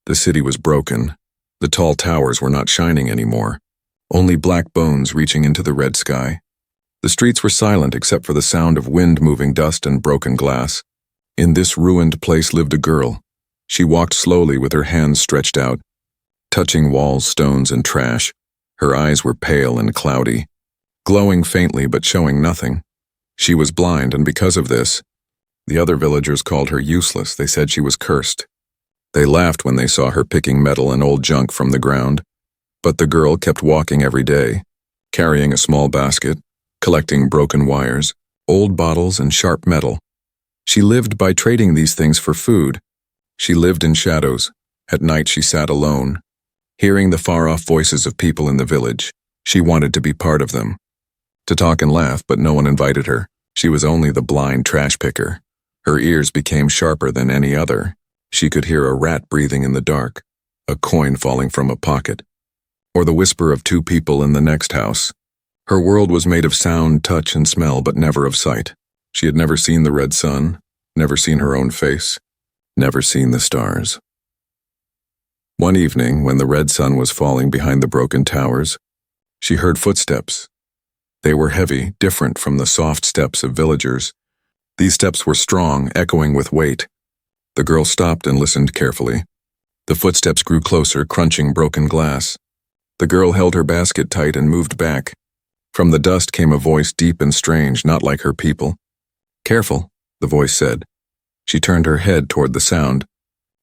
The city was broken. The tall towers were not shining anymore, only black bones reaching into the red sky. The streets were silent except for the sound of wind moving dust and broken glass. In this ruined place lived a girl. She walked slowly with her hands stretched out, touching walls, stones, and trash. Her eyes were pale and cloudy, glowing faintly but showing nothing. She was blind, and because of this, the other villagers called her useless. They said she was cursed. They laughed when they saw her picking metal and old junk from the ground. But the girl kept walking every day, carrying a small basket, collecting broken wires, old bottles, and sharp metal. She lived by trading these things for food. She lived in shadows. At night she sat alone, hearing the far-off voices of people in the village. She wanted to be part of them, to talk and laugh, but no one invited her. She was only the blind trash picker. Her ears became sharper than any other. She could hear a rat breathing in the dark, a coin falling from a pocket, or the whisper of two people in the next house. Her world was made of sound, touch, and smell, but never of sight. She had never seen the red sun, never seen her own face, never seen the stars. One evening, when the red sun was falling behind the broken towers, she heard footsteps. They were heavy, different from the soft steps of villagers. These steps were strong, echoing with weight. The girl stopped and listened carefully. The footsteps grew closer, crunching broken glass. The girl held her basket tight and moved back. From the dust came a voice deep and strange, not like her people. "Careful," the voice said. She turned her head toward the sound.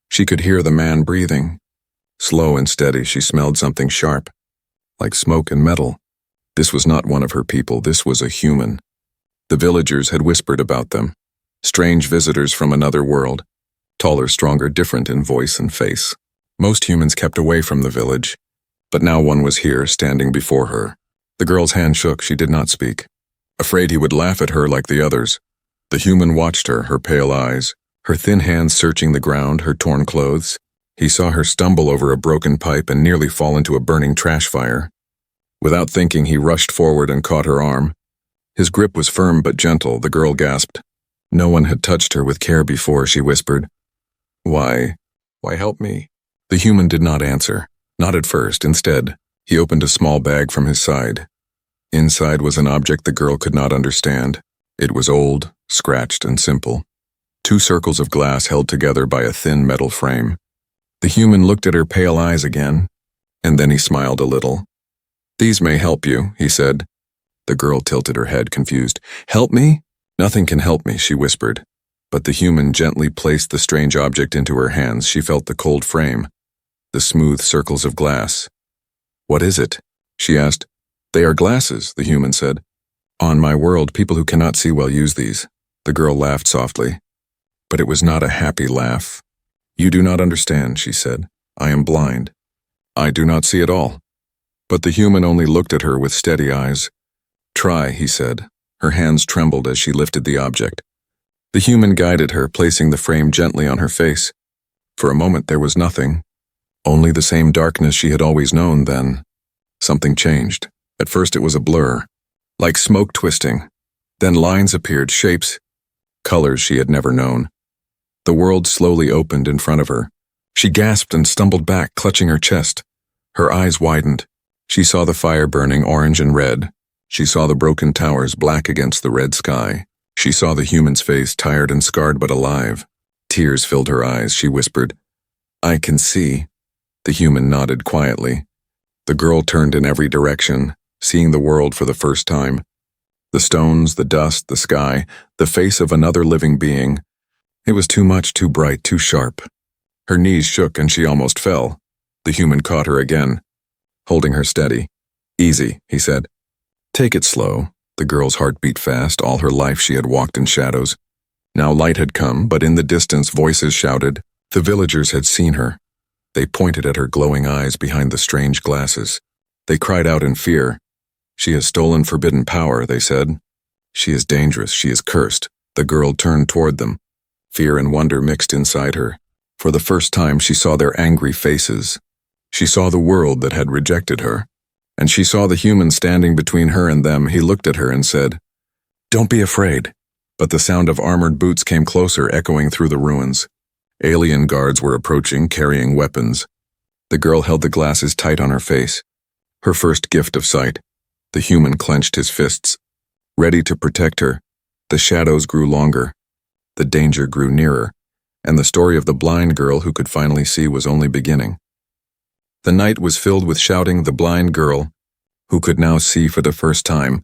She could hear the man breathing. Slow and steady, she smelled something sharp, like smoke and metal. This was not one of her people, this was a human. The villagers had whispered about them. Strange visitors from another world. Taller, stronger, different in voice and face. Most humans kept away from the village, but now one was here, standing before her. The girl's hand shook. She did not speak, afraid he would laugh at her like the others. The human watched her, her pale eyes, her thin hands searching the ground, her torn clothes. He saw her stumble over a broken pipe and nearly fall into a burning trash fire. Without thinking, he rushed forward and caught her arm. His grip was firm but gentle. The girl gasped. No one had touched her with care before, she whispered. Why help me?" The human did not answer, not at first. Instead, he opened a small bag from his side. Inside was an object the girl could not understand. It was old, scratched, and simple. 2 circles of glass held together by a thin metal frame. The human looked at her pale eyes again, and then he smiled a little. "These may help you," he said. The girl tilted her head, confused. "Help me?" "Nothing can help me," she whispered. But the human gently placed the strange object into her hands. She felt the cold frame, the smooth circles of glass. "What is it?" she asked. "They are glasses," the human said. "On my world, people who cannot see well use these." The girl laughed softly, but it was not a happy laugh. "You do not understand," she said. "I am blind. I do not see at all." But the human only looked at her with steady eyes. "Try," he said. Her hands trembled as she lifted the object. The human guided her, placing the frame gently on her face. For a moment there was nothing, only the same darkness she had always known. Then something changed. At first it was a blur, like smoke twisting. Then lines appeared, shapes, colors she had never known. The world slowly opened in front of her. She gasped and stumbled back, clutching her chest. Her eyes widened. She saw the fire burning orange and red. She saw the broken towers black against the red sky. She saw the human's face, tired and scarred but alive. Tears filled her eyes. She whispered, "I can see." The human nodded quietly. The girl turned in every direction, seeing the world for the first time. The stones, the dust, the sky, the face of another living being. It was too much, too bright, too sharp. Her knees shook and she almost fell. The human caught her again, holding her steady. "Easy," he said. "Take it slow." The girl's heart beat fast. All her life she had walked in shadows. Now light had come, but in the distance voices shouted. The villagers had seen her. They pointed at her glowing eyes behind the strange glasses. They cried out in fear. "She has stolen forbidden power," they said. "She is dangerous. She is cursed." The girl turned toward them. Fear and wonder mixed inside her. For the first time she saw their angry faces. She saw the world that had rejected her. And she saw the human standing between her and them. He looked at her and said, "Don't be afraid." But the sound of armored boots came closer, echoing through the ruins. Alien guards were approaching, carrying weapons. The girl held the glasses tight on her face. Her first gift of sight. The human clenched his fists, ready to protect her. The shadows grew longer. The danger grew nearer, and the story of the blind girl who could finally see was only beginning. The night was filled with shouting. The blind girl, who could now see for the first time,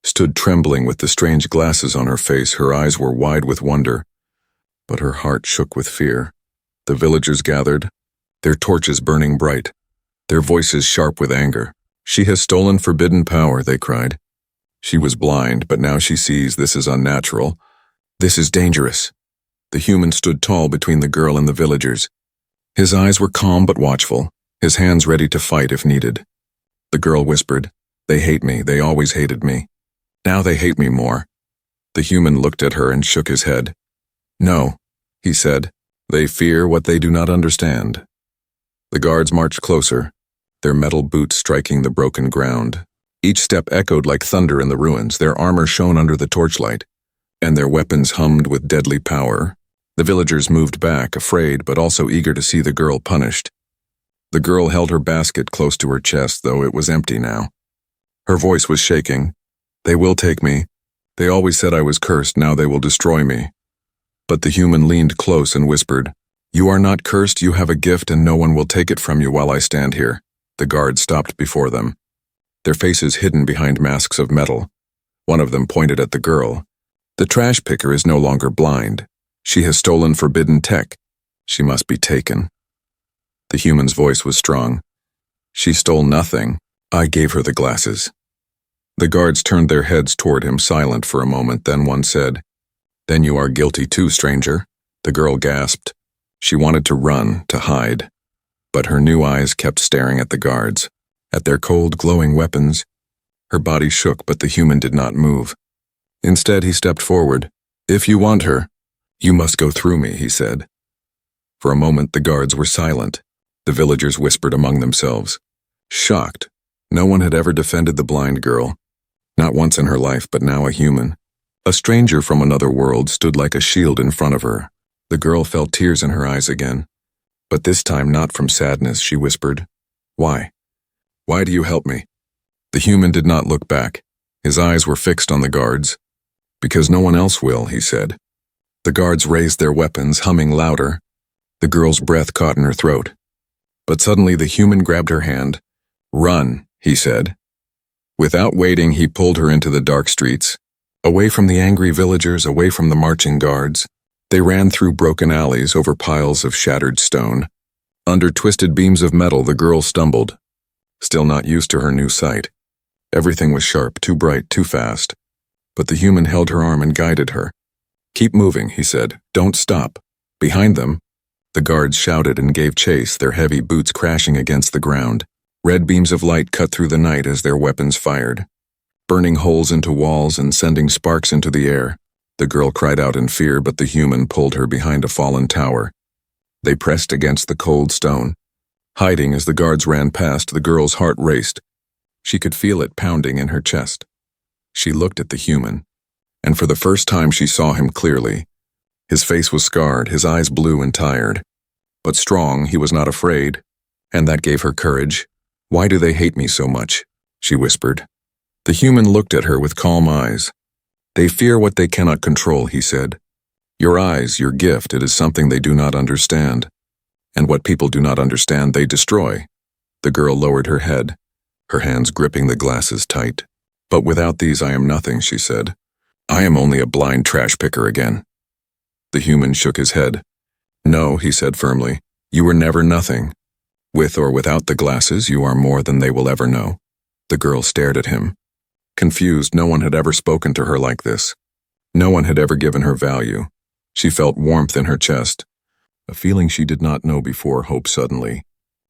stood trembling with the strange glasses on her face. Her eyes were wide with wonder, but her heart shook with fear. The villagers gathered, their torches burning bright, their voices sharp with anger. "She has stolen forbidden power," they cried. "She was blind, but now she sees. This is unnatural. This is dangerous." The human stood tall between the girl and the villagers. His eyes were calm but watchful, his hands ready to fight if needed. The girl whispered, "They hate me. They always hated me. Now they hate me more." The human looked at her and shook his head. "No," he said, "they fear what they do not understand." The guards marched closer, their metal boots striking the broken ground. Each step echoed like thunder in the ruins. Their armor shone under the torchlight, and their weapons hummed with deadly power. The villagers moved back, afraid but also eager to see the girl punished. The girl held her basket close to her chest, though it was empty now. Her voice was shaking. "They will take me. They always said I was cursed. Now they will destroy me." But the human leaned close and whispered, "You are not cursed. You have a gift, and no one will take it from you while I stand here." The guards stopped before them, their faces hidden behind masks of metal. One of them pointed at the girl. "The trash picker is no longer blind. She has stolen forbidden tech. She must be taken." The human's voice was strong. "She stole nothing. I gave her the glasses." The guards turned their heads toward him, silent for a moment. Then one said, "Then you are guilty too, stranger." The girl gasped. She wanted to run, to hide, but her new eyes kept staring at the guards, at their cold, glowing weapons. Her body shook, but the human did not move. Instead, he stepped forward. "If you want her, you must go through me," he said. For a moment, the guards were silent. The villagers whispered among themselves, shocked. No one had ever defended the blind girl. Not once in her life, but now a human. A stranger from another world stood like a shield in front of her. The girl felt tears in her eyes again. But this time not from sadness, she whispered, "Why? Why do you help me?" The human did not look back. His eyes were fixed on the guards. "Because no one else will," he said. The guards raised their weapons, humming louder. The girl's breath caught in her throat. But suddenly the human grabbed her hand. "Run," he said. Without waiting, he pulled her into the dark streets, away from the angry villagers, away from the marching guards. They ran through broken alleys, over piles of shattered stone. Under twisted beams of metal, the girl stumbled, still not used to her new sight. Everything was sharp, too bright, too fast. But the human held her arm and guided her. "Keep moving," he said. "Don't stop." Behind them, the guards shouted and gave chase, their heavy boots crashing against the ground. Red beams of light cut through the night as their weapons fired, burning holes into walls and sending sparks into the air. The girl cried out in fear, but the human pulled her behind a fallen tower. They pressed against the cold stone. Hiding as the guards ran past, the girl's heart raced. She could feel it pounding in her chest. She looked at the human, and for the first time she saw him clearly. His face was scarred, his eyes blue and tired. But strong, he was not afraid, and that gave her courage. "Why do they hate me so much?" she whispered. The human looked at her with calm eyes. "They fear what they cannot control," he said. "Your eyes, your gift, it is something they do not understand. And what people do not understand, they destroy." The girl lowered her head, her hands gripping the glasses tight. "But without these I am nothing," she said. "I am only a blind trash picker again." The human shook his head. "No," he said firmly, "you were never nothing. With or without the glasses, you are more than they will ever know." The girl stared at him. Confused, no one had ever spoken to her like this. No one had ever given her value. She felt warmth in her chest, a feeling she did not know before. Hope suddenly.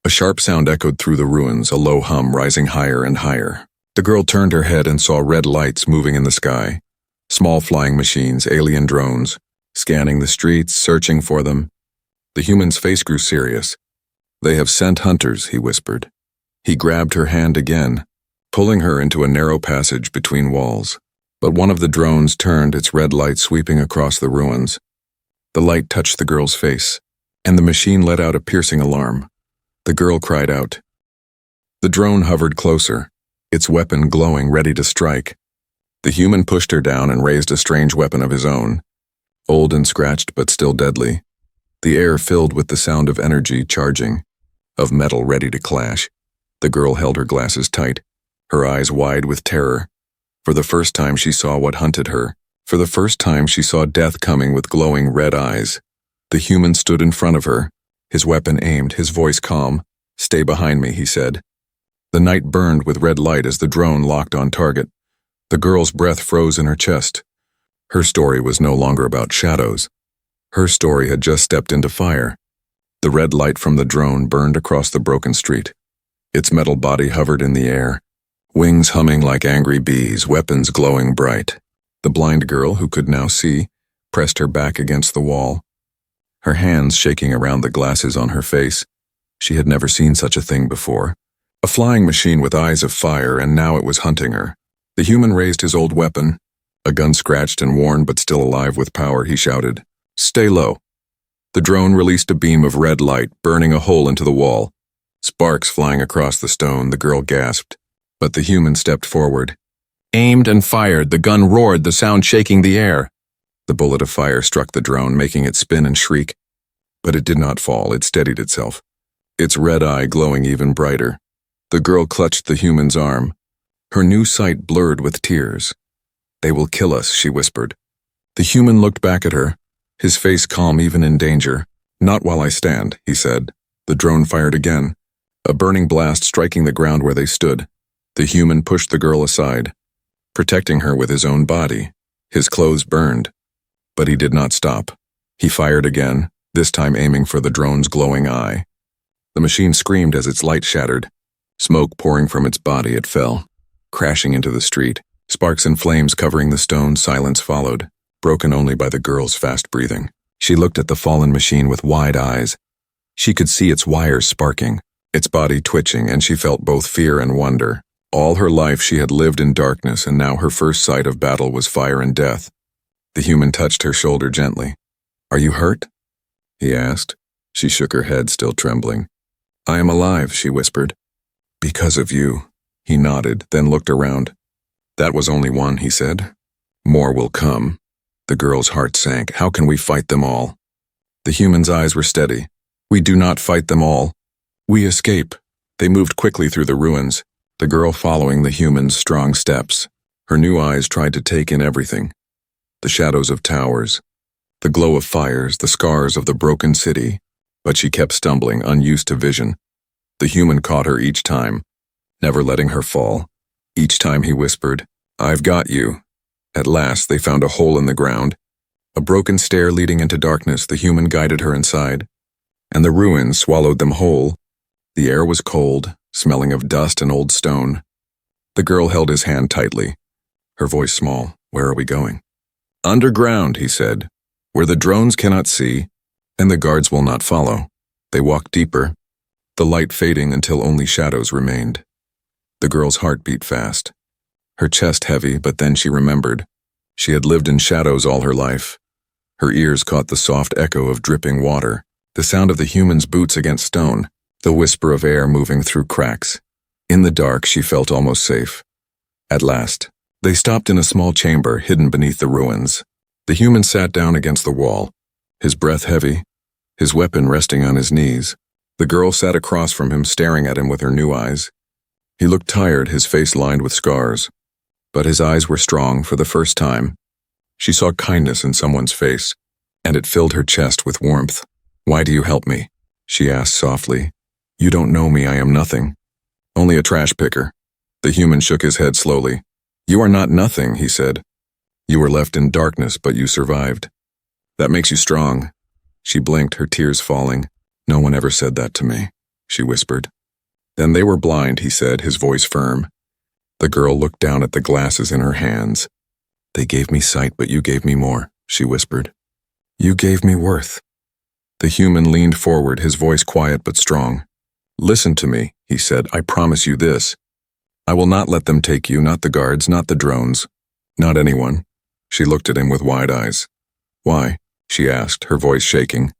A sharp sound echoed through the ruins, a low hum rising higher and higher. The girl turned her head and saw red lights moving in the sky. Small flying machines, alien drones, scanning the streets, searching for them. The human's face grew serious. "They have sent hunters," he whispered. He grabbed her hand again, pulling her into a narrow passage between walls. But one of the drones turned, its red light sweeping across the ruins. The light touched the girl's face. and the machine let out a piercing alarm. The girl cried out. The drone hovered closer, its weapon glowing, ready to strike. The human pushed her down and raised a strange weapon of his own, old and scratched but still deadly. The air filled with the sound of energy charging, of metal ready to clash. The girl held her glasses tight, her eyes wide with terror. For the first time she saw what hunted her. For the first time she saw death coming with glowing red eyes. The human stood in front of her, his weapon aimed, his voice calm. "Stay behind me," he said. The night burned with red light as the drone locked on target. The girl's breath froze in her chest. Her story was no longer about shadows. Her story had just stepped into fire. The red light from the drone burned across the broken street. Its metal body hovered in the air, wings humming like angry bees, weapons glowing bright. The blind girl, who could now see, pressed her back against the wall, her hands shaking around the glasses on her face. She had never seen such a thing before. A flying machine with eyes of fire, and now it was hunting her. The human raised his old weapon, a gun scratched and worn but still alive with power. He shouted, "Stay low." The drone released a beam of red light, burning a hole into the wall. Sparks flying across the stone. The girl gasped, but the human stepped forward. Aimed and fired, the gun roared, the sound shaking the air. The bullet of fire struck the drone, making it spin and shriek. But it did not fall, it steadied itself, its red eye glowing even brighter. The girl clutched the human's arm, her new sight blurred with tears. "They will kill us," she whispered. The human looked back at her, his face calm even in danger. "Not while I stand," he said. The drone fired again, a burning blast striking the ground where they stood. The human pushed the girl aside, protecting her with his own body. His clothes burned, but he did not stop. He fired again, this time aiming for the drone's glowing eye. The machine screamed as its light shattered. Smoke pouring from its body, it fell, crashing into the street. Sparks and flames covering the stone. Silence followed, broken only by the girl's fast breathing. She looked at the fallen machine with wide eyes. She could see its wires sparking, its body twitching, and she felt both fear and wonder. All her life she had lived in darkness, and now her first sight of battle was fire and death. The human touched her shoulder gently. "Are you hurt?" he asked. She shook her head, still trembling. "I am alive," she whispered. "Because of you." He nodded, then looked around. "That was only one," he said. "More will come." The girl's heart sank. "How can we fight them all?" The human's eyes were steady. "We do not fight them all. We escape." They moved quickly through the ruins, the girl following the human's strong steps. Her new eyes tried to take in everything. The shadows of towers, the glow of fires, the scars of the broken city. But she kept stumbling, unused to vision. The human caught her each time, never letting her fall. Each time he whispered, "I've got you." At last they found a hole in the ground, a broken stair leading into darkness. The human guided her inside, and the ruins swallowed them whole. The air was cold, smelling of dust and old stone. The girl held his hand tightly, her voice small. "Where are we going?" "Underground," he said, "where the drones cannot see, and the guards will not follow." They walked deeper, the light fading until only shadows remained. The girl's heart beat fast, her chest heavy, but then she remembered. She had lived in shadows all her life. Her ears caught the soft echo of dripping water, the sound of the human's boots against stone, the whisper of air moving through cracks. In the dark, she felt almost safe. At last, they stopped in a small chamber hidden beneath the ruins. The human sat down against the wall, his breath heavy, his weapon resting on his knees. The girl sat across from him, staring at him with her new eyes. He looked tired, his face lined with scars, but his eyes were strong for the first time. She saw kindness in someone's face, and it filled her chest with warmth. "Why do you help me?" she asked softly. "You don't know me, I am nothing. Only a trash picker." The human shook his head slowly. "You are not nothing," he said. "You were left in darkness, but you survived. That makes you strong." She blinked, her tears falling. "No one ever said that to me," she whispered. "Then they were blind," he said, his voice firm. The girl looked down at the glasses in her hands. "They gave me sight, but you gave me more," she whispered. "You gave me worth." The human leaned forward, his voice quiet but strong. "Listen to me," he said. "I promise you this. I will not let them take you, not the guards, not the drones, not anyone." She looked at him with wide eyes. "Why?" she asked, her voice shaking.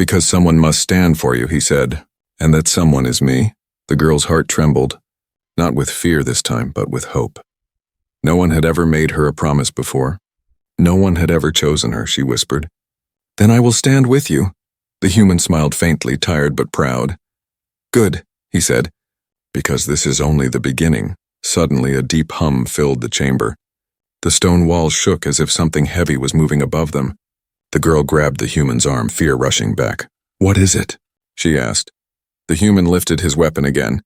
Because someone must stand for you, he said, and that someone is me. The girl's heart trembled, not with fear this time, but with hope. No one had ever made her a promise before. No one had ever chosen her, she whispered. Then I will stand with you. The human smiled faintly, tired but proud. Good, he said, because this is only the beginning. Suddenly, a deep hum filled the chamber. The stone walls shook as if something heavy was moving above them. The girl grabbed the human's arm, fear rushing back. What is it? She asked. The human lifted his weapon again,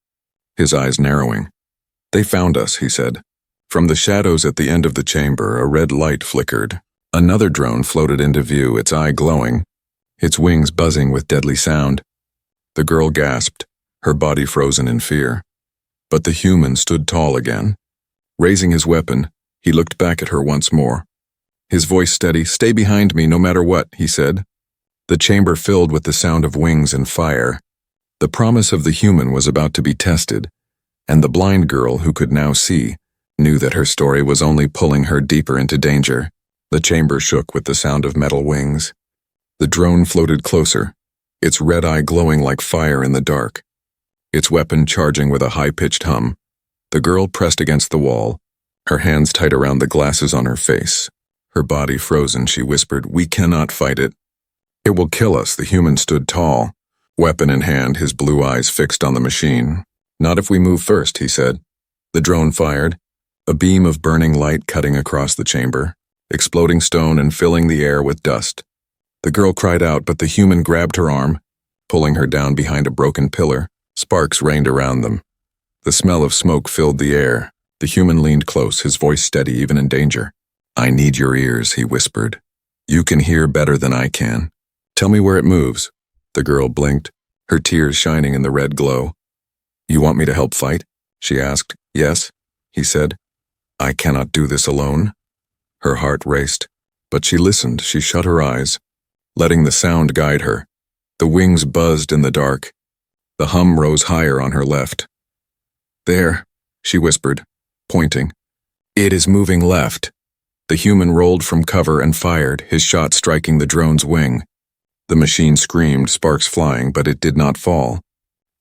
his eyes narrowing. They found us, he said. From the shadows at the end of the chamber, a red light flickered. Another drone floated into view, its eye glowing, its wings buzzing with deadly sound. The girl gasped, her body frozen in fear. But the human stood tall again. Raising his weapon, he looked back at her once more. His voice steady. Stay behind me no matter what, he said. The chamber filled with the sound of wings and fire. The promise of the human was about to be tested, and the blind girl, who could now see, knew that her story was only pulling her deeper into danger. The chamber shook with the sound of metal wings. The drone floated closer, its red eye glowing like fire in the dark, its weapon charging with a high-pitched hum. The girl pressed against the wall, her hands tight around the glasses on her face. Her body frozen, she whispered, "We cannot fight it. It will kill us." The human stood tall, weapon in hand, his blue eyes fixed on the machine. "Not if we move first," he said. The drone fired, a beam of burning light cutting across the chamber, exploding stone and filling the air with dust. The girl cried out, but the human grabbed her arm, pulling her down behind a broken pillar. Sparks rained around them. The smell of smoke filled the air. The human leaned close, his voice steady even in danger. "I need your ears," he whispered. "You can hear better than I can. Tell me where it moves." The girl blinked, her tears shining in the red glow. "You want me to help fight?" she asked. "Yes," he said. "I cannot do this alone." Her heart raced, but she listened. She shut her eyes, letting the sound guide her. The wings buzzed in the dark. The hum rose higher on her left. "There," she whispered, pointing. "It is moving left." The human rolled from cover and fired, his shot striking the drone's wing. The machine screamed, sparks flying, but it did not fall.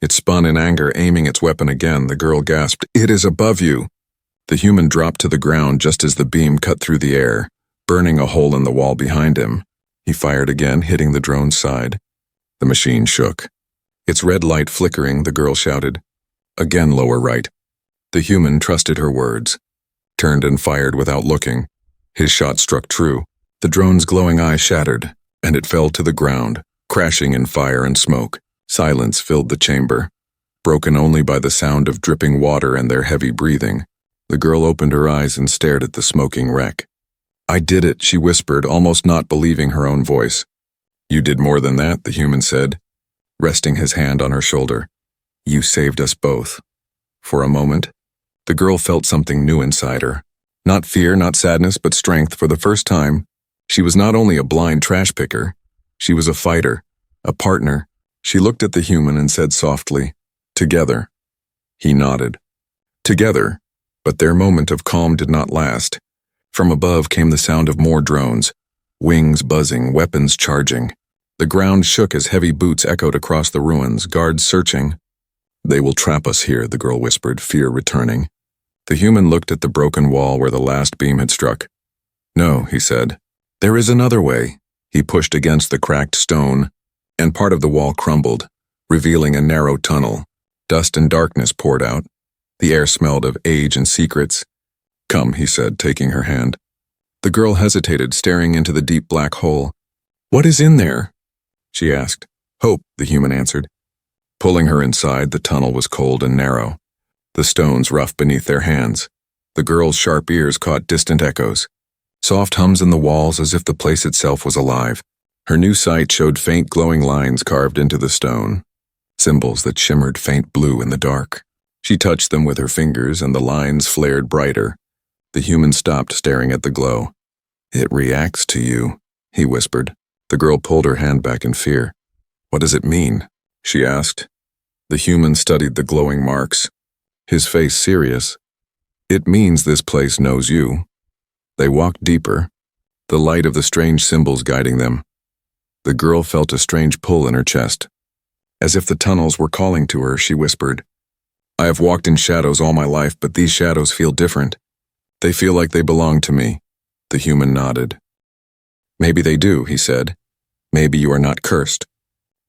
It spun in anger, aiming its weapon again. The girl gasped, "It is above you." The human dropped to the ground just as the beam cut through the air, burning a hole in the wall behind him. He fired again, hitting the drone's side. The machine shook. Its red light flickering, the girl shouted, "Again lower right." The human trusted her words, turned and fired without looking. His shot struck true. The drone's glowing eye shattered, and it fell to the ground, crashing in fire and smoke. Silence filled the chamber, broken only by the sound of dripping water and their heavy breathing. The girl opened her eyes and stared at the smoking wreck. "I did it," she whispered, almost not believing her own voice. "You did more than that," the human said, resting his hand on her shoulder. "You saved us both." For a moment, the girl felt something new inside her. Not fear, not sadness, but strength. For the first time, she was not only a blind trash picker, she was a fighter, a partner. She looked at the human and said softly, "Together." He nodded. Together, but their moment of calm did not last. From above came the sound of more drones, wings buzzing, weapons charging. The ground shook as heavy boots echoed across the ruins, guards searching. "They will trap us here," the girl whispered, fear returning. The human looked at the broken wall where the last beam had struck. "No," he said. "There is another way." He pushed against the cracked stone, and part of the wall crumbled, revealing a narrow tunnel. Dust and darkness poured out. The air smelled of age and secrets. "Come," he said, taking her hand. The girl hesitated, staring into the deep black hole. "What is in there?" she asked. "Hope," the human answered. Pulling her inside, the tunnel was cold and narrow, the stones rough beneath their hands. The girl's sharp ears caught distant echoes, soft hums in the walls as if the place itself was alive. Her new sight showed faint glowing lines carved into the stone, symbols that shimmered faint blue in the dark. She touched them with her fingers, and the lines flared brighter. The human stopped, staring at the glow. "It reacts to you," he whispered. The girl pulled her hand back in fear. "What does it mean?" she asked. The human studied the glowing marks, his face serious. "It means this place knows you." They walked deeper, the light of the strange symbols guiding them. The girl felt a strange pull in her chest. As if the tunnels were calling to her, she whispered, "I have walked in shadows all my life, but these shadows feel different. They feel like they belong to me." The human nodded. "Maybe they do," he said. "Maybe you are not cursed.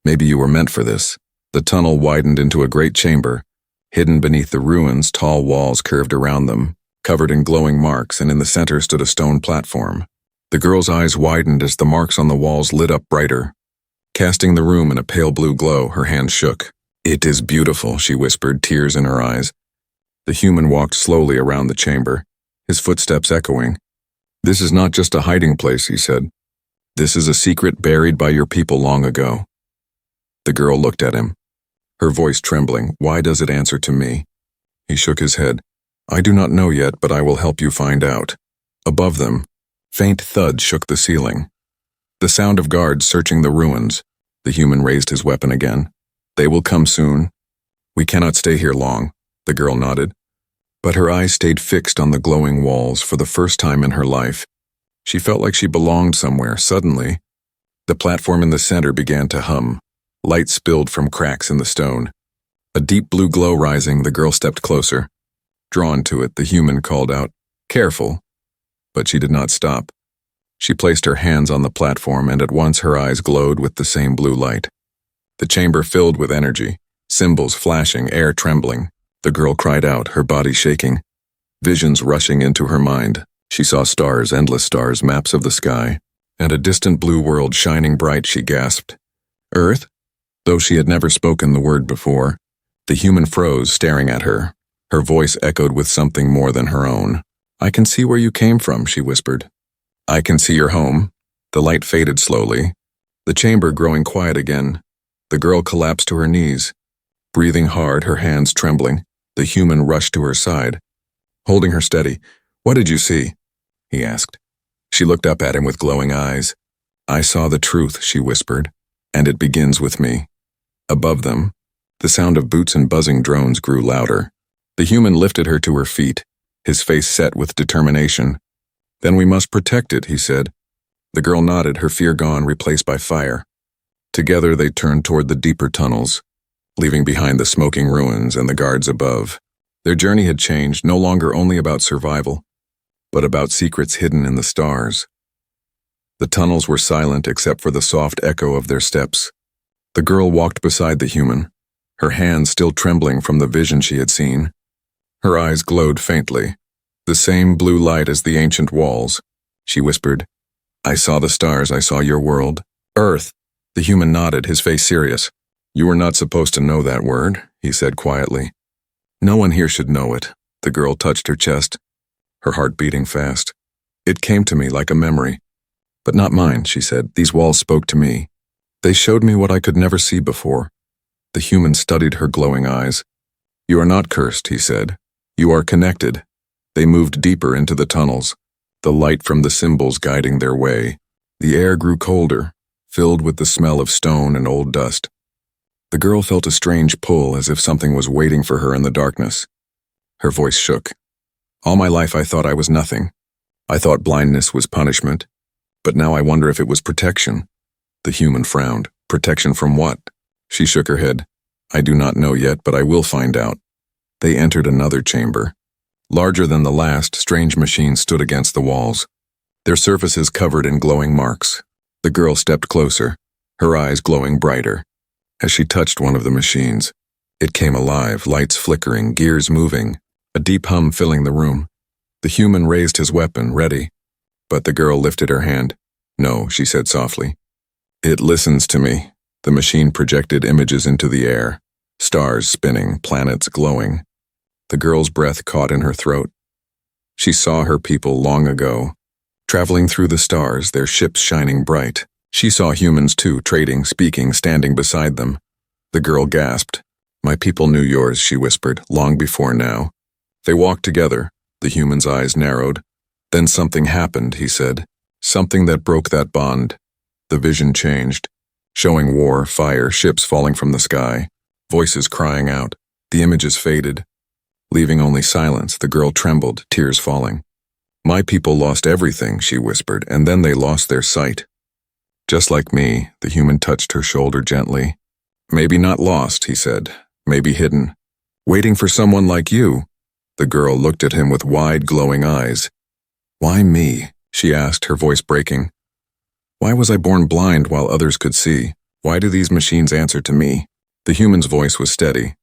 Maybe you were meant for this." The tunnel widened into a great chamber. Hidden beneath the ruins, tall walls curved around them, covered in glowing marks, and in the center stood a stone platform. The girl's eyes widened as the marks on the walls lit up brighter. Casting the room in a pale blue glow, her hands shook. "It is beautiful," she whispered, tears in her eyes. The human walked slowly around the chamber, his footsteps echoing. "This is not just a hiding place," he said. "This is a secret buried by your people long ago." The girl looked at him, her voice trembling. "Why does it answer to me?" He shook his head. "I do not know yet, but I will help you find out." Above them, faint thuds shook the ceiling. The sound of guards searching the ruins. The human raised his weapon again. "They will come soon. We cannot stay here long," the girl nodded. But her eyes stayed fixed on the glowing walls for the first time in her life. She felt like she belonged somewhere. Suddenly, the platform in the center began to hum. Light spilled from cracks in the stone. A deep blue glow rising, the girl stepped closer. Drawn to it, the human called out, "Careful." But she did not stop. She placed her hands on the platform, and at once her eyes glowed with the same blue light. The chamber filled with energy, symbols flashing, air trembling. The girl cried out, her body shaking. Visions rushing into her mind. She saw stars, endless stars, maps of the sky, and a distant blue world shining bright. She gasped, "Earth?" Though she had never spoken the word before, the human froze, staring at her. Her voice echoed with something more than her own. "I can see where you came from," she whispered. "I can see your home." The light faded slowly, the chamber growing quiet again. The girl collapsed to her knees, breathing hard, her hands trembling. The human rushed to her side, holding her steady. "What did you see?" he asked. She looked up at him with glowing eyes. "I saw the truth," she whispered, "and it begins with me." Above them, the sound of boots and buzzing drones grew louder. The human lifted her to her feet, his face set with determination. "Then we must protect it," he said. The girl nodded, her fear gone, replaced by fire. Together they turned toward the deeper tunnels, leaving behind the smoking ruins and the guards above. Their journey had changed, no longer only about survival, but about secrets hidden in the stars. The tunnels were silent except for the soft echo of their steps. The girl walked beside the human, her hands still trembling from the vision she had seen. Her eyes glowed faintly, the same blue light as the ancient walls. She whispered, "I saw the stars, I saw your world." "Earth." The human nodded, his face serious. "You were not supposed to know that word," he said quietly. "No one here should know it." The girl touched her chest, her heart beating fast. "It came to me like a memory." "But not mine," she said. "These walls spoke to me. They showed me what I could never see before." The human studied her glowing eyes. "You are not cursed," he said. "You are connected." They moved deeper into the tunnels, the light from the symbols guiding their way. The air grew colder, filled with the smell of stone and old dust. The girl felt a strange pull, as if something was waiting for her in the darkness. Her voice shook. "All my life I thought I was nothing. I thought blindness was punishment. But now I wonder if it was protection." The human frowned. "Protection from what?" She shook her head. "I do not know yet, but I will find out." They entered another chamber. Larger than the last, strange machines stood against the walls, their surfaces covered in glowing marks. The girl stepped closer, her eyes glowing brighter. As she touched one of the machines, it came alive, lights flickering, gears moving, a deep hum filling the room. The human raised his weapon, ready. But the girl lifted her hand. "No," she said softly. "It listens to me." The machine projected images into the air, stars spinning, planets glowing. The girl's breath caught in her throat. She saw her people long ago, traveling through the stars, their ships shining bright. She saw humans too, trading, speaking, standing beside them. The girl gasped. "My people knew yours," she whispered, "long before now." They walked together, the human's eyes narrowed. "Then something happened," he said. "Something that broke that bond." The vision changed, showing war, fire, ships falling from the sky, voices crying out. The images faded, leaving only silence. The girl trembled, tears falling. "My people lost everything," she whispered, "and then they lost their sight." Just like me, the human touched her shoulder gently. Maybe not lost, he said. Maybe hidden. Waiting for someone like you. The girl looked at him with wide, glowing eyes. Why me? She asked, her voice breaking. Why was I born blind while others could see? Why do these machines answer to me? The human's voice was steady.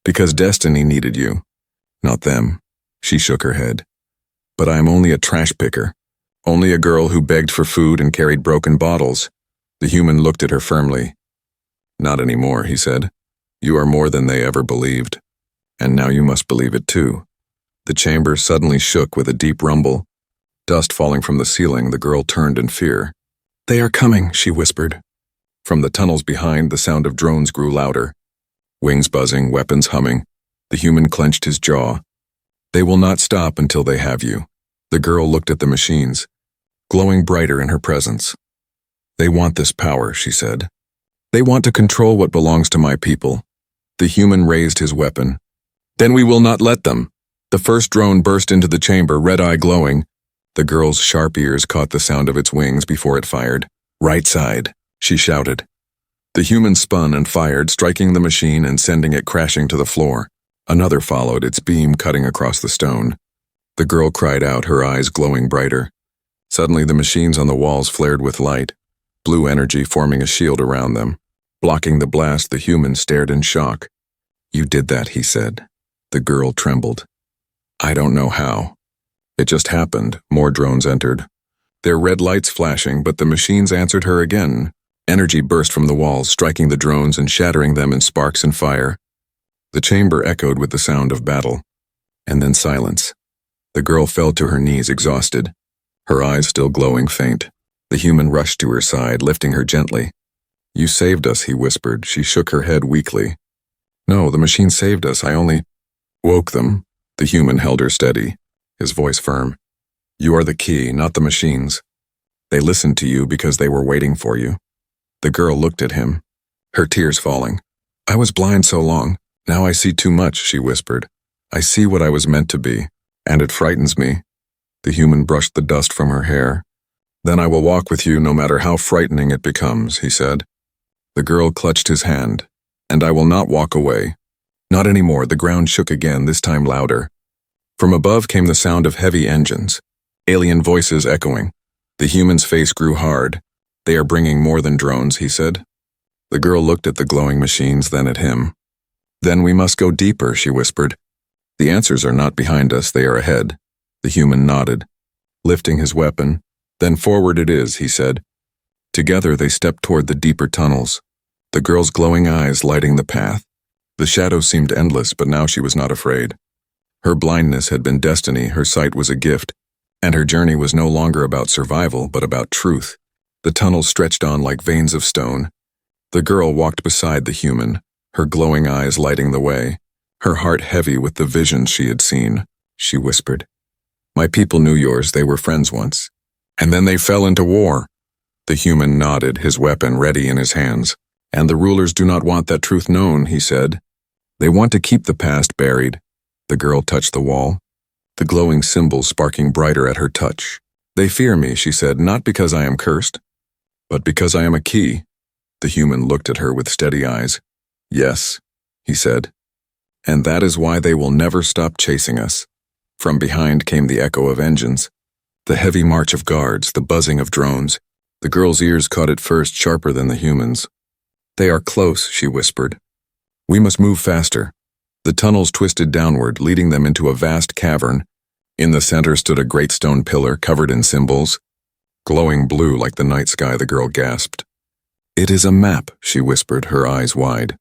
Because destiny needed you. Not them. She shook her head. But I am only a trash picker. Only a girl who begged for food and carried broken bottles. The human looked at her firmly. Not anymore, he said. You are more than they ever believed. And now you must believe it too. The chamber suddenly shook with a deep rumble. Dust falling from the ceiling, the girl turned in fear. They are coming, she whispered. From the tunnels behind, the sound of drones grew louder. Wings buzzing, weapons humming. The human clenched his jaw. They will not stop until they have you. The girl looked at the machines, glowing brighter in her presence. They want this power, she said. They want to control what belongs to my people. The human raised his weapon. Then we will not let them. The first drone burst into the chamber, red eye glowing. The girl's sharp ears caught the sound of its wings before it fired. Right side, she shouted. The human spun and fired, striking the machine and sending it crashing to the floor. Another followed, its beam cutting across the stone. The girl cried out, her eyes glowing brighter. Suddenly the machines on the walls flared with light, blue energy forming a shield around them. Blocking the blast, the human stared in shock. You did that, he said. The girl trembled. I don't know how. It just happened. More drones entered. Their red lights flashing, but the machines answered her again. Energy burst from the walls, striking the drones and shattering them in sparks and fire. The chamber echoed with the sound of battle. And then silence. The girl fell to her knees, exhausted, her eyes still glowing faint. The human rushed to her side, lifting her gently. You saved us, he whispered. She shook her head weakly. No, the machine saved us. I only woke them. The human held her steady, his voice firm. You are the key, not the machines. They listened to you because they were waiting for you. The girl looked at him, her tears falling. I was blind so long. Now I see too much, she whispered. I see what I was meant to be, and it frightens me. The human brushed the dust from her hair. Then I will walk with you no matter how frightening it becomes, he said. The girl clutched his hand. And I will not walk away. Not anymore. The ground shook again, this time louder. From above came the sound of heavy engines, alien voices echoing. The human's face grew hard. They are bringing more than drones, he said. The girl looked at the glowing machines, then at him. Then we must go deeper, she whispered. The answers are not behind us, they are ahead. The human nodded, lifting his weapon. Then forward it is, he said. Together they stepped toward the deeper tunnels, the girl's glowing eyes lighting the path. The shadows seemed endless, but now she was not afraid. Her blindness had been destiny, her sight was a gift, and her journey was no longer about survival, but about truth. The tunnels stretched on like veins of stone. The girl walked beside the human, her glowing eyes lighting the way, her heart heavy with the visions she had seen. She whispered, My people knew yours, they were friends once. And then they fell into war. The human nodded, his weapon ready in his hands. And the rulers do not want that truth known, he said. They want to keep the past buried. The girl touched the wall, the glowing symbols sparking brighter at her touch. They fear me, she said, not because I am cursed, but because I am a key. The human looked at her with steady eyes. Yes, he said. And that is why they will never stop chasing us. From behind came the echo of engines, the heavy march of guards, the buzzing of drones. The girl's ears caught it first, sharper than the human's. They are close, she whispered. We must move faster. The tunnels twisted downward, leading them into a vast cavern. In the center stood a great stone pillar covered in symbols. Glowing blue like the night sky, the girl gasped. It is a map, she whispered, her eyes wide.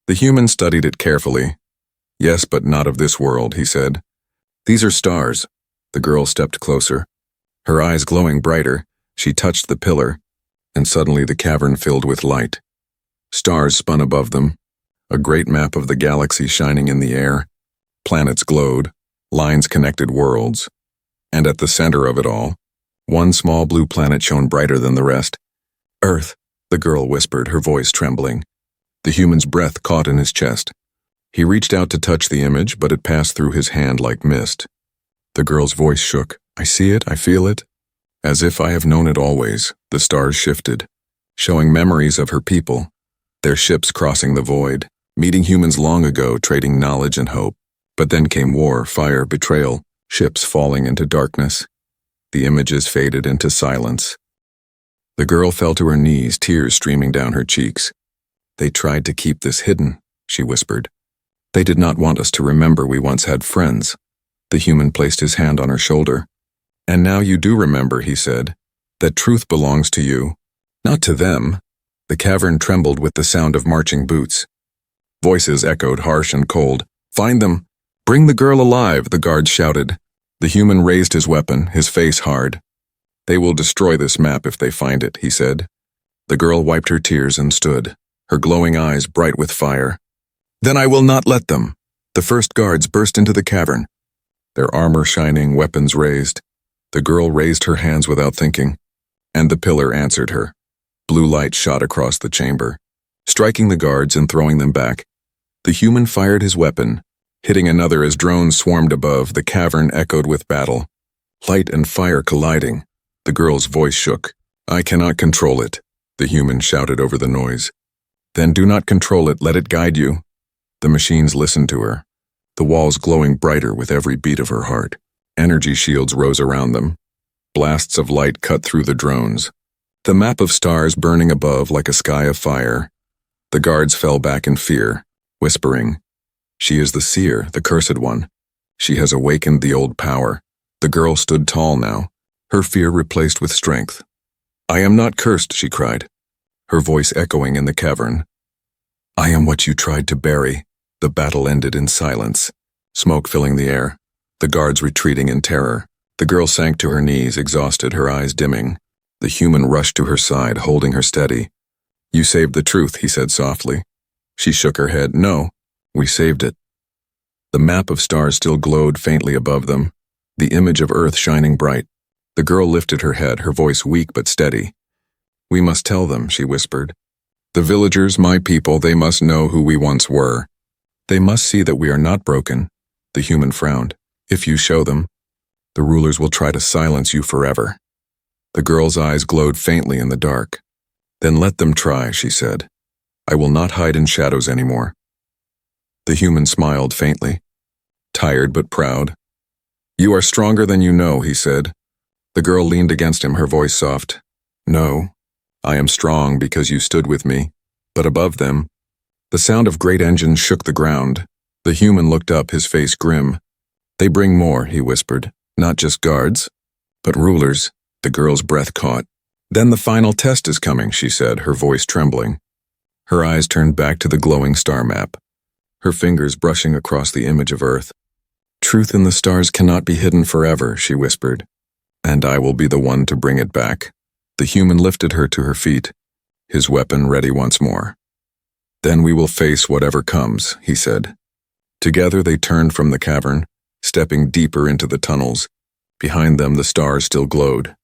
The human studied it carefully. Yes, but not of this world, he said. These are stars. The girl stepped closer. Her eyes glowing brighter, she touched the pillar, and suddenly the cavern filled with light. Stars spun above them, a great map of the galaxy shining in the air. Planets glowed, lines connected worlds. And at the center of it all, one small blue planet shone brighter than the rest. Earth, the girl whispered, her voice trembling. The human's breath caught in his chest. He reached out to touch the image, but it passed through his hand like mist. The girl's voice shook. I see it, I feel it. As if I have known it always, the stars shifted. showing memories of her people, their ships crossing the void, meeting humans long ago, trading knowledge and hope. But then came war, fire, betrayal, ships falling into darkness. The images faded into silence. The girl fell to her knees, tears streaming down her cheeks. They tried to keep this hidden, she whispered. They did not want us to remember we once had friends. The human placed his hand on her shoulder. And now you do remember, he said, that truth belongs to you, not to them. The cavern trembled with the sound of marching boots. Voices echoed harsh and cold. Find them! Bring the girl alive, the guards shouted. The human raised his weapon, his face hard. They will destroy this map if they find it, he said. The girl wiped her tears and stood, her glowing eyes bright with fire. Then I will not let them. The first guards burst into the cavern, their armor shining, weapons raised. The girl raised her hands without thinking, and the pillar answered her. Blue light shot across the chamber, striking the guards and throwing them back. The human fired his weapon, hitting another as drones swarmed above. The cavern echoed with battle, light and fire colliding. The girl's voice shook. I cannot control it, the human shouted over the noise. Then do not control it, let it guide you. The machines listened to her, the walls glowing brighter with every beat of her heart. Energy shields rose around them. Blasts of light cut through the drones. The map of stars burning above like a sky of fire. The guards fell back in fear, whispering, She is the seer, the cursed one. She has awakened the old power. The girl stood tall now, her fear replaced with strength. I am not cursed, she cried, her voice echoing in the cavern. I am what you tried to bury. The battle ended in silence, smoke filling the air, the guards retreating in terror. The girl sank to her knees, exhausted, her eyes dimming. The human rushed to her side, holding her steady. You saved the truth, he said softly. She shook her head. No, we saved it. The map of stars still glowed faintly above them, the image of Earth shining bright. The girl lifted her head, her voice weak but steady. We must tell them, she whispered. The villagers, my people, they must know who we once were. They must see that we are not broken. The human frowned. If you show them, the rulers will try to silence you forever. The girl's eyes glowed faintly in the dark. Then let them try, she said. I will not hide in shadows anymore. The human smiled faintly, tired but proud. You are stronger than you know, he said. The girl leaned against him, her voice soft. No, I am strong because you stood with me. But above them, the sound of great engines shook the ground. The human looked up, his face grim. They bring more, he whispered. Not just guards, but rulers. The girl's breath caught. Then the final test is coming, she said, her voice trembling. Her eyes turned back to the glowing star map, her fingers brushing across the image of Earth. Truth in the stars cannot be hidden forever, she whispered, and I will be the one to bring it back. The human lifted her to her feet, his weapon ready once more. Then we will face whatever comes, he said. Together they turned from the cavern, stepping deeper into the tunnels. Behind them the stars still glowed,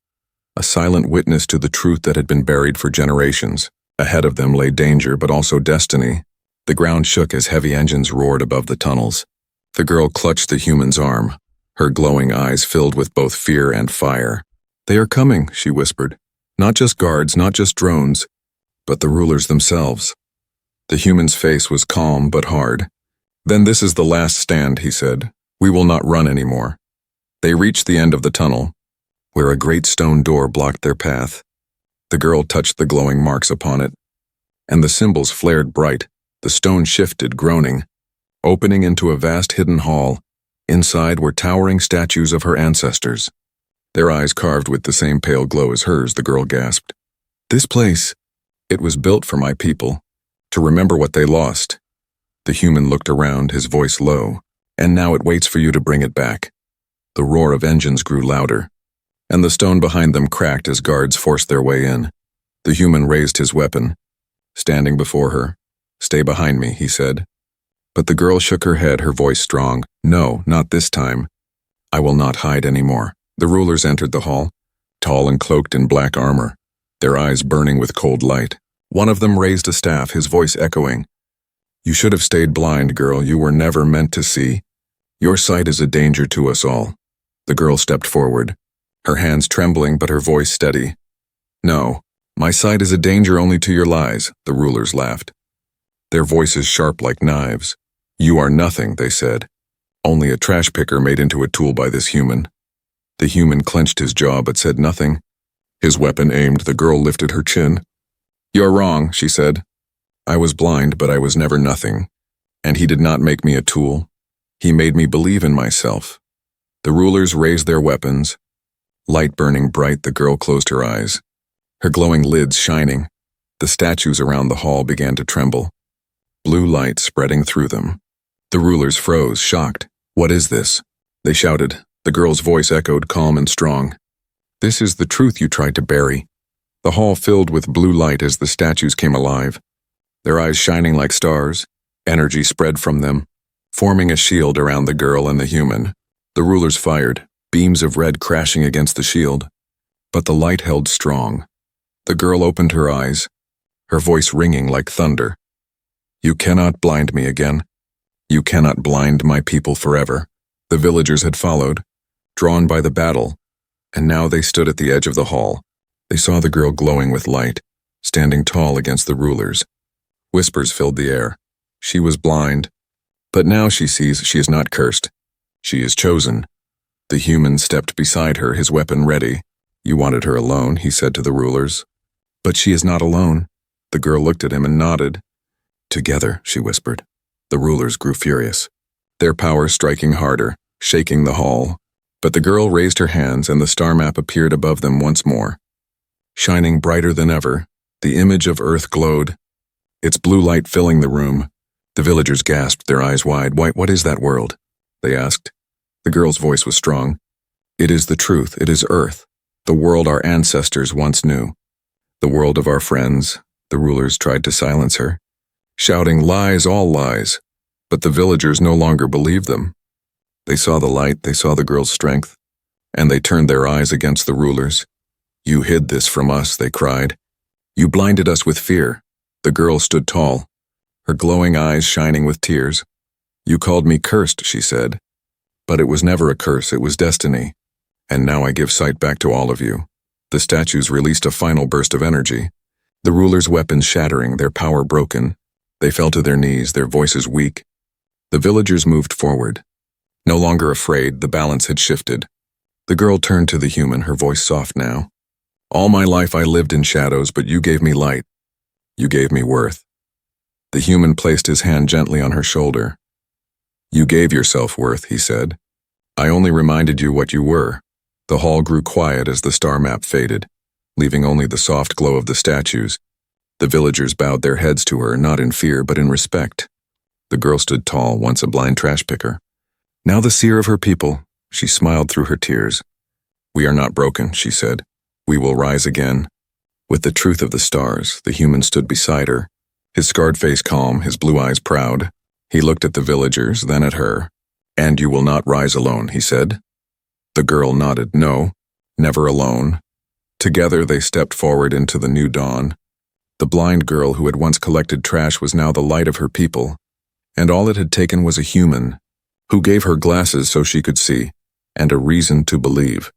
a silent witness to the truth that had been buried for generations. Ahead of them lay danger, but also destiny. The ground shook as heavy engines roared above the tunnels. The girl clutched the human's arm, her glowing eyes filled with both fear and fire. They are coming, she whispered. Not just guards, not just drones, but the rulers themselves. The human's face was calm but hard. Then this is the last stand, he said. We will not run anymore. They reached the end of the tunnel, where a great stone door blocked their path. The girl touched the glowing marks upon it, and the symbols flared bright. The stone shifted, groaning, opening into a vast hidden hall. Inside were towering statues of her ancestors, their eyes carved with the same pale glow as hers. The girl gasped. This place, it was built for my people, to remember what they lost. The human looked around, his voice low. And now it waits for you to bring it back. The roar of engines grew louder, and the stone behind them cracked as guards forced their way in. The human raised his weapon, standing before her. Stay behind me, he said. But the girl shook her head, her voice strong. No, not this time. I will not hide anymore. The rulers entered the hall, tall and cloaked in black armor, their eyes burning with cold light. One of them raised a staff, his voice echoing. You should have stayed blind, girl. You were never meant to see. Your sight is a danger to us all. The girl stepped forward, her hands trembling but her voice steady. No, My sight is a danger only to your lies, the rulers laughed. Their voices sharp like knives. You are nothing, they said. Only a trash picker made into a tool by this human. The human clenched his jaw but said nothing. His weapon aimed, the girl lifted her chin. You're wrong, she said. I was blind, but I was never nothing. And he did not make me a tool. He made me believe in myself. The rulers raised their weapons. Light burning bright, the girl closed her eyes. Her glowing lids shining. The statues around the hall began to tremble. Blue light spreading through them. The rulers froze, shocked. What is this? They shouted. The girl's voice echoed calm and strong. This is the truth you tried to bury. The hall filled with blue light as the statues came alive. Their eyes shining like stars. Energy spread from them, forming a shield around the girl and the human. The rulers fired, beams of red crashing against the shield. But the light held strong. The girl opened her eyes, her voice ringing like thunder. You cannot blind me again. You cannot blind my people forever. The villagers had followed, drawn by the battle, and now they stood at the edge of the hall. They saw the girl glowing with light, standing tall against the rulers. Whispers filled the air. She was blind, but now she sees she is not cursed. She is chosen. The human stepped beside her, his weapon ready. You wanted her alone, he said to the rulers. But she is not alone. The girl looked at him and nodded. Together, she whispered. The rulers grew furious, their power striking harder, shaking the hall. But the girl raised her hands and the star map appeared above them once more. Shining brighter than ever, the image of Earth glowed, its blue light filling the room. The villagers gasped, their eyes wide. What is that world? They asked. The girl's voice was strong. It is the truth. It is Earth, the world our ancestors once knew. The world of our friends. The rulers tried to silence her, shouting lies, all lies. But the villagers no longer believed them. They saw the light, they saw the girl's strength, and they turned their eyes against the rulers. You hid this from us, they cried. You blinded us with fear. The girl stood tall, her glowing eyes shining with tears. You called me cursed, she said. But it was never a curse, it was destiny. And now I give sight back to all of you. The statues released a final burst of energy. The rulers' weapons shattering, their power broken. They fell to their knees, their voices weak. The villagers moved forward. No longer afraid, the balance had shifted. The girl turned to the human, her voice soft now. All my life I lived in shadows, but you gave me light. You gave me worth. The human placed his hand gently on her shoulder. You gave yourself worth, he said. I only reminded you what you were. The hall grew quiet as the star map faded, leaving only the soft glow of the statues. The villagers bowed their heads to her, not in fear, but in respect. The girl stood tall, once a blind trash picker. Now the seer of her people, she smiled through her tears. We are not broken, she said. We will rise again. With the truth of the stars, the human stood beside her, his scarred face calm, his blue eyes proud. He looked at the villagers, then at her. And you will not rise alone, he said. The girl nodded, no, never alone. Together they stepped forward into the new dawn. The blind girl who had once collected trash was now the light of her people, and all it had taken was a human, who gave her glasses so she could see, and a reason to believe.